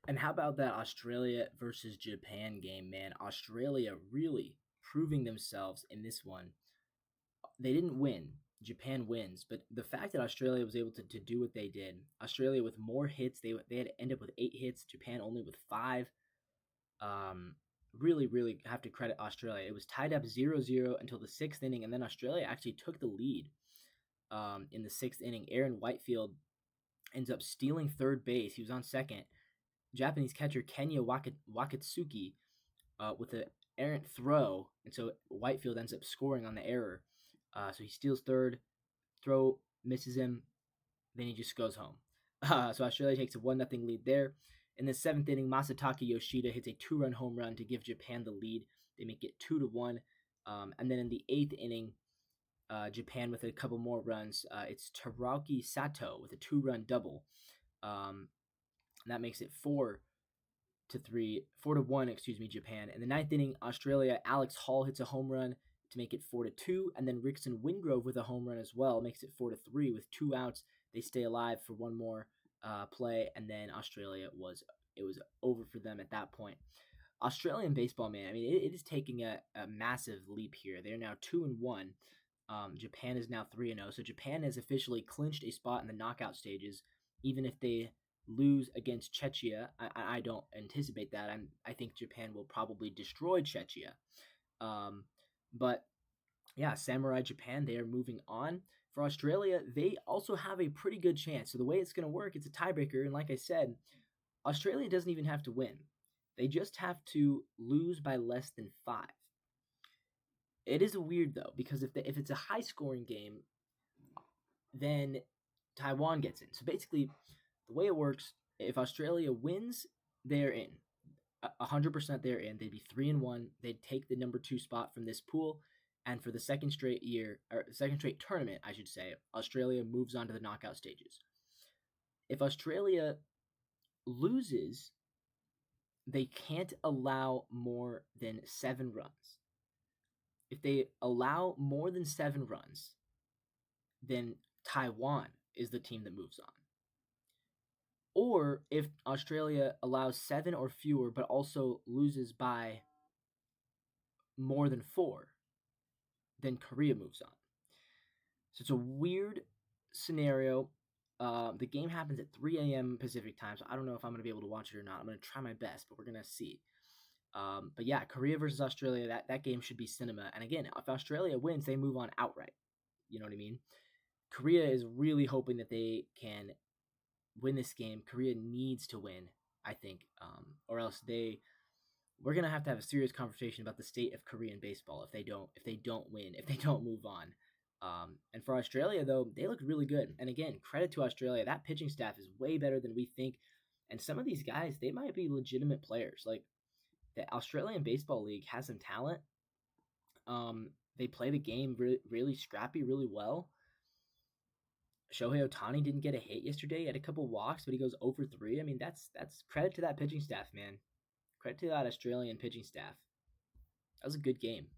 And how about that Australia versus Japan game, man? Australia really proving themselves in this one. They didn't win. Japan wins, but the fact that Australia was able to do what they did, Australia with more hits, they had to end up with 8 hits, Japan only with 5. Um, really have to credit Australia. It was tied up 0-0 until the sixth inning, and then Australia actually took the lead in the sixth inning. Aaron Whitefield ends up stealing third base. He was on second. Japanese catcher Kenya Wakatsuki with an errant throw, and so Whitefield ends up scoring on the error. So he steals third, throw misses him, then he just goes home. So Australia takes a 1-0 lead there. In the seventh inning, Masataka Yoshida hits a 2-run home run to give Japan the lead. They make it 2-1. And then in the eighth inning, Japan with a couple more runs. It's Teraoki Sato with a 2-run double. And that makes it 4-1, Japan. In the ninth inning, Australia, Alex Hall hits a home run to make it 4-2, and then Rickson Wingrove with a home run as well makes it 4-3 with 2 outs. They stay alive for one more play, and then Australia was over for them at that point. Australian baseball, man, I mean, it is taking a massive leap here. They're now 2-1. Japan is now 3-0, so Japan has officially clinched a spot in the knockout stages, even if they lose against Czechia. I don't anticipate that. I think Japan will probably destroy Czechia. But yeah, Samurai Japan, they are moving on. For Australia, they also have a pretty good chance. So the way it's going to work, it's a tiebreaker. And like I said, Australia doesn't even have to win. They just have to lose by less than 5. It is weird, though, because if it's a high-scoring game, then Taiwan gets in. So basically, the way it works, if Australia wins, they're in. 100% they're in. They'd be 3-1. They'd take the number 2 spot from this pool. And for the second straight tournament, I should say, Australia moves on to the knockout stages. If Australia loses, they can't allow more than 7 runs. If they allow more than 7 runs, then Taiwan is the team that moves on. Or if Australia allows 7 or fewer, but also loses by more than 4, then Korea moves on. So it's a weird scenario. The game happens at 3 a.m. Pacific time, so I don't know if I'm going to be able to watch it or not. I'm going to try my best, but we're going to see. But yeah, Korea versus Australia, that game should be cinema. And again, if Australia wins, they move on outright. You know what I mean? Korea is really hoping that they can win this game. Korea needs to win, I think, or else we're gonna have a serious conversation about the state of Korean baseball if they don't win, if they don't move on. And for Australia, though, they look really good. And again, credit to Australia. That pitching staff is way better than we think. And some of these guys, they might be legitimate players. Like the Australian Baseball League has some talent. They play the game really scrappy, really well. Shohei Ohtani didn't get a hit yesterday. He had a couple walks, but he goes 0-3. I mean, that's credit to that pitching staff, man. Credit to that Australian pitching staff. That was a good game.